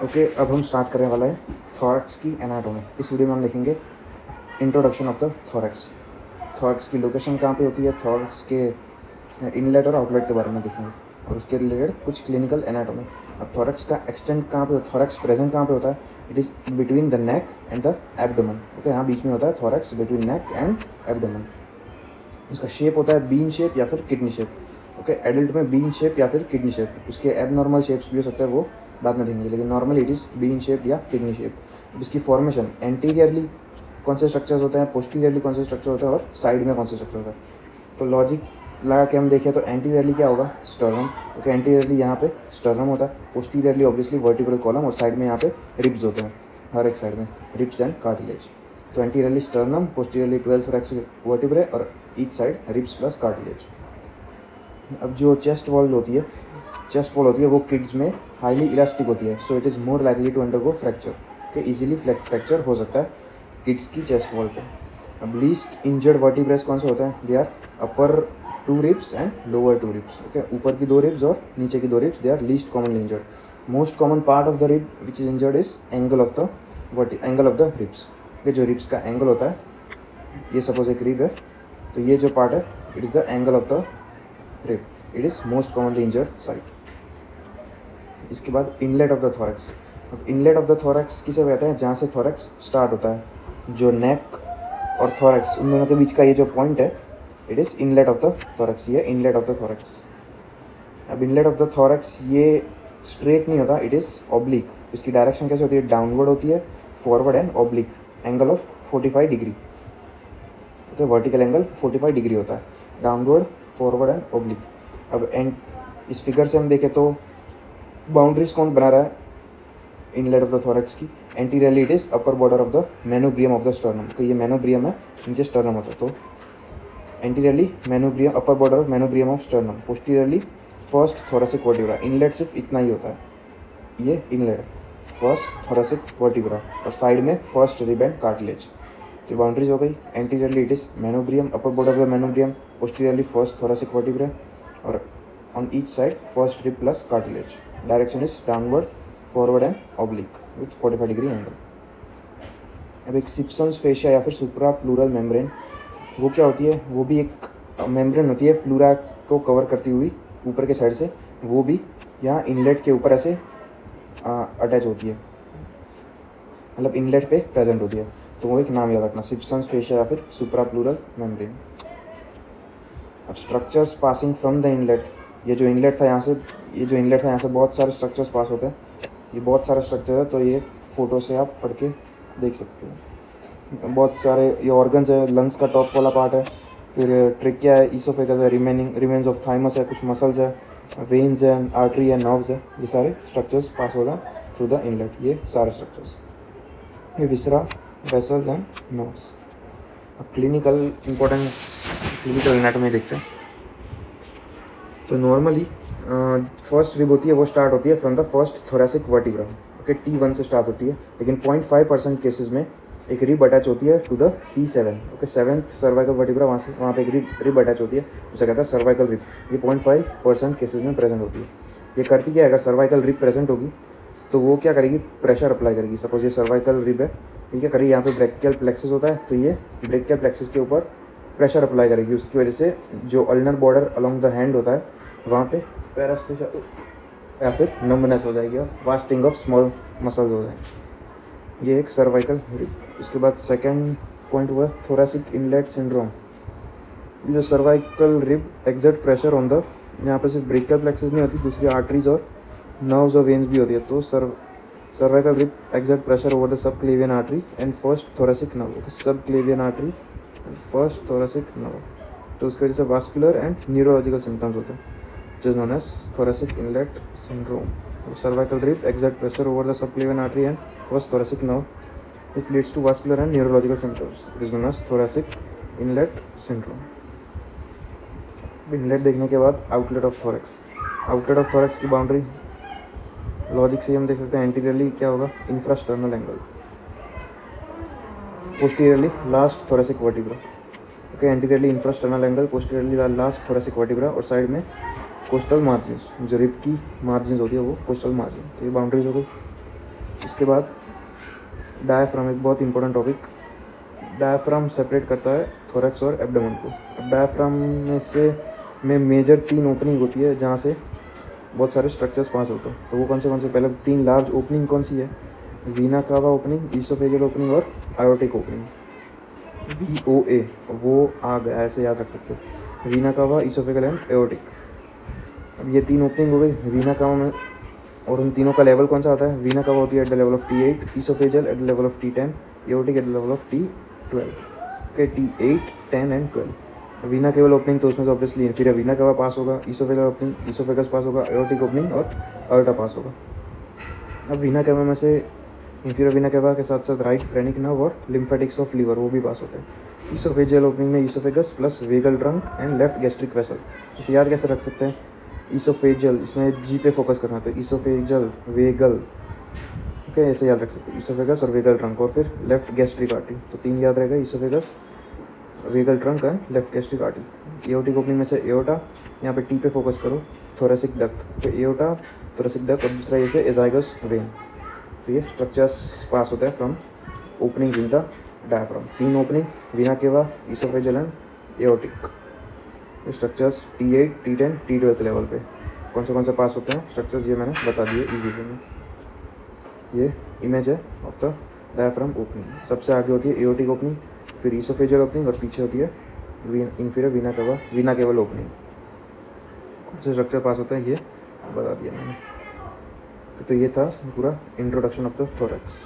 Okay, अब हम start करने वाला है थॉरैक्स की एनाटॉमी। इस वीडियो में हम लिखेंगे introduction of the thorax. Thorax की लोकेशन कहाँ पे होती है, थॉरैक्स के इनलेट और आउटलेट के बारे में देखेंगे और उसके रिलेटेड कुछ क्लिनिकल एनाटॉमी। अब थॉरैक्स का एक्सटेंट कहाँ पे, थॉरैक्स प्रेजेंट कहाँ पे होता है? It is between the neck and the abdomen. Okay, यहाँ बीच में होता है thorax, between neck and abdomen. इसका शेप होता है बीन शेप या फिर किडनी शेप। ओके, एडल्ट में बीन शेप या फिर किडनी शेप। उसके एबनॉर्मल शेप्स भी हो सकते हैं, वो बाद में देखेंगे, लेकिन normally it is bean shape या किडनी शेप। इसकी फॉर्मेशन एंटीरियरली कौन से स्ट्रक्चर्स होते हैं, पोस्टीरियरली कौन से स्ट्रक्चर होते हैं और साइड में कौन से स्ट्रक्चर होता है। तो लॉजिक लगा के हम देखें तो एंटीरियरली क्या होगा, स्टर्नम। ओके, एंटीरियरली यहाँ पे स्टर्नम होता है, पोस्टीरियरली ऑब्वियसली वर्टिब्रल कॉलम और साइड में यहाँ पे रिब्स होते हैं, हर एक साइड में रिब्स एंड कार्टिलेज। तो anteriorly sternum, posteriorly 12 thoracic vertebrae और each side ribs plus cartilage. अब जो चेस्ट वॉल होती है वो किड्स में हाईली इलास्टिक होती है, so it is more likely to undergo fracture. Okay, easily fracture हो सकता है किड्स की चेस्ट वॉल पे। अब लीस्ट इंजर्ड वर्टिब्रेस कौन से होते हैं? They are upper 2 ribs and lower 2 ribs. Okay, ऊपर की 2 रिब्स और नीचे की 2 ribs, they are least commonly injured. Most common part of the rib which is injured is angle of the ribs. Okay, जो रिब्स का angle होता है, ये सपोज एक रिब है, तो ये जो पार्ट है it is the angle of the rib, it is most commonly injured side. इसके बाद इनलेट ऑफ द थॉरैक्स। अब इनलेट ऑफ द थॉरैक्स किसे कहते हैं? जहाँ से थॉरैक्स स्टार्ट होता है, जो नेक और थॉरैक्स उन दोनों के बीच का ये जो पॉइंट है, it is inlet of the thorax. ये इनलेट ऑफ द थॉरैक्स। अब इनलेट ऑफ द थॉरैक्स ये स्ट्रेट नहीं होता, इट इज़ ऑब्लिक। इसकी डायरेक्शन कैसे होती है? डाउनवर्ड होती है, forward and oblique, angle of 45 degree. Okay, vertical angle 45 degree होता है, डाउनवर्ड, फॉरवर्ड एंड ऑब्लिक। अब एंड इस फिगर से हम देखें तो बाउंड्रीज कौन बना रहा है इनलेट ऑफ द थॉरैक्स की? Anteriorly it is upper border of the manubrium of the sternum. तो ये मेनोब्रियम है, नीचे स्टर्नम होता है, तो anteriorly manubrium, upper border of manubrium of sternum, posteriorly first thoracic vertebra. Inlet सिर्फ इतना ही होता है, ये इनलेट फर्स्ट थोरेसिक वर्टिब्रा और साइड में फर्स्ट रिब एंड कार्टिलेज। तो बाउंड्रीज हो गई, anteriorly it is manubrium, upper border of the manubrium, posteriorly first thoracic vertebra और on each side first rib plus cartilage. Direction is downward, forward and oblique with 45 degree angle. अब एक सिप्सन्स fascia या फिर सुप्रा pleural membrane, वो क्या होती है? वो भी एक मेम्ब्रेन होती है प्लूरा को कवर करती हुई ऊपर के साइड से, वो भी यहाँ इनलेट के ऊपर ऐसे अटैच होती है, मतलब इनलेट पे प्रेजेंट होती है। तो वो एक नाम याद रखना, सिप्सन्स फेशिया या फिर सुप्रा प्लूरल मेम्ब्रेन। अब structures passing from the inlet, ये जो इनलेट था यहाँ से बहुत सारे स्ट्रक्चर्स पास होते हैं। ये बहुत सारे स्ट्रक्चर है, तो ये फोटो से आप पढ़ के देख सकते हैं। बहुत सारे ये ऑर्गन्स है, लंग्स का टॉप वाला पार्ट है, फिर ट्रिकिया है, ईसोफेगस है, रिमेन्स ऑफ थाइमस है, कुछ मसल्स है, वेन्स है, आर्टरी है, नर्व्स है। ये सारे स्ट्रक्चर्स पास होगा थ्रू द इनलेट, ये सारे स्ट्रक्चर्स, ये विसरा, वेसल्स एंड नर्व्स। अब क्लिनिकल इंपॉर्टेंस, क्लिनिकल एनाटॉमी देखते हैं। तो नॉर्मली फर्स्ट रिब होती है, वो स्टार्ट होती है from the first thoracic vertebra. Okay, T1 से स्टार्ट होती है, लेकिन 0.5% केसेस में एक रिब अटैच होती है to the C7। Okay, 7th cervical vertebra, वहाँ पे एक रिब अटैच होती है, उसे कहता है सर्वाइकल रिब। ये 0.5% केसेस में प्रेजेंट होती है। ये करती क्या है? अगर सर्वाइकल रिब प्रेजेंट होगी तो वो क्या करेगी? प्रेशर अप्लाई करेगी। सपोज ये सर्वाइकल रिब है, ये क्या करेगी? यहाँ पे ब्रेकियल प्लेक्सस होता है, तो ये ब्रेकियल प्लेक्सस के ऊपर प्रेशर अप्लाई करेगी। उसकी वजह से जो ulnar border along the hand होता है, वहाँ पे पैरास्थेसिया या फिर नंबनेस हो जाएगी और वास्टिंग ऑफ स्मॉल मसल्स हो जाएंगे। ये एक सर्वाइकल रिब। उसके बाद सेकंड पॉइंट हुआ थोरेसिक इनलेट सिंड्रोम। ये जो cervical rib exert pressure on the, यहाँ पे सिर्फ ब्रेकियल प्लेक्सस नहीं होती, दूसरी आर्टरीज और नर्व्स और वेन्स भी होती है। तो cervical rib exert pressure over the subclavian artery and first thoracic nerve, subclavian artery and first thoracic nerve. तो उसकी वजह से वास्कुलर एंड न्यूरोलॉजिकल सिम्टम्स होते हैं, which is known as thoracic inlet syndrome. Cervical rib exert pressure over the subclavian artery and first thoracic nerve, which leads to vascular and neurological symptoms. It is known as thoracic inlet syndrome. Inlet देखने के बाद outlet of thorax. Outlet of thorax की boundary logic से हम देख सकते हैं, anteriorly क्या होगा? Infrasternal angle, posteriorly last thoracic vertebra. Okay, anteriorly infrasternal angle, posteriorly last thoracic vertebra और साइड में कोस्टल मार्जिन, जो रिब की मार्जिन होती है वो कोस्टल मार्जिन। तो ये बाउंड्रीज हो गई। इसके बाद डायफ्राम, एक बहुत इंपॉर्टेंट टॉपिक। डायफ्राम सेपरेट करता है थोरैक्स और एब्डोमेन को। अब डायफ्राम में मेजर 3 ओपनिंग होती है जहाँ से बहुत सारे स्ट्रक्चर्स पास होते हैं। तो वो कौन से? पहले तो 3 लार्ज ओपनिंग कौन सी है? वीना कावा ओपनिंग, ईसोफेजियल ओपनिंग और आयोटिक ओपनिंग। VOA, वो आ गया, ऐसे याद रख सकते हो। वीना कावा, ईसोफेगल एंड एओर्टिक। अब ये 3 ओपनिंग हो गई वीना कावा में, और उन तीनों का लेवल कौन सा आता है? वीना कावा होती है at the level of T8, oesophageal at the level of T10, aortic at the level of T12। Okay, T8, 10 and 12। Veena केवल ओपनिंग तो उसमें से ऑब्वियसली इंफीरियर वीना कावा पास होगा, ईसोफेगल ओपनिंग ईसोफेगस पास होगा, एओर्टिक ओपनिंग और अयोर्टा पास होगा। अब वीना कावा में से इंफीरियर वीना कावा के साथ साथ राइट फ्रेनिक नर्व और लिम्फेटिक्स ऑफ लीवर वो भी पास होते हैं। ईसोफेजियल ओपनिंग में oesophagus plus vagal trunk and left gastric vessel. इसे याद कैसे रख सकते हैं? ईसोफेजियल, इसमें जी पे फोकस करना, तो ईसोफेजियल वेगल, ओके, ऐसे याद रख सकते हैं, ईसोफेगस और वेगल ट्रंक, और फिर लेफ्ट गैस्ट्रिक आर्टरी। तो 3 याद रहेगा, oesophagus, vagal trunk and left gastric artery. Aortic opening में से एओर्टा, यहाँ पे टी पे फोकस करो, थोरेसिक डक्ट, तो एओर्टा, थोरेसिक डक्ट, और दूसरा ये से एजाइगस वेन। तो ये स्ट्रक्चर्स पास होता है from opening in the diaphragm. 3 opening, vena cava, oesophageal and aortic. Structures T8, T10, T12 level पे कौन से पास होते हैं स्ट्रक्चर्स, ये मैंने बता दिए इजी वे में। ये इमेज है ऑफ द डायफ्राम ओपनिंग। सबसे आगे होती है एओर्टिक ओपनिंग, फिर ईसोफेजियल ओपनिंग, और पीछे होती है इंफीरियर वीना केवल ओपनिंग। कौन से स्ट्रक्चर पास होता है ये बता दिया मैंने। तो ये था पूरा इंट्रोडक्शन ऑफ द थोरैक्स।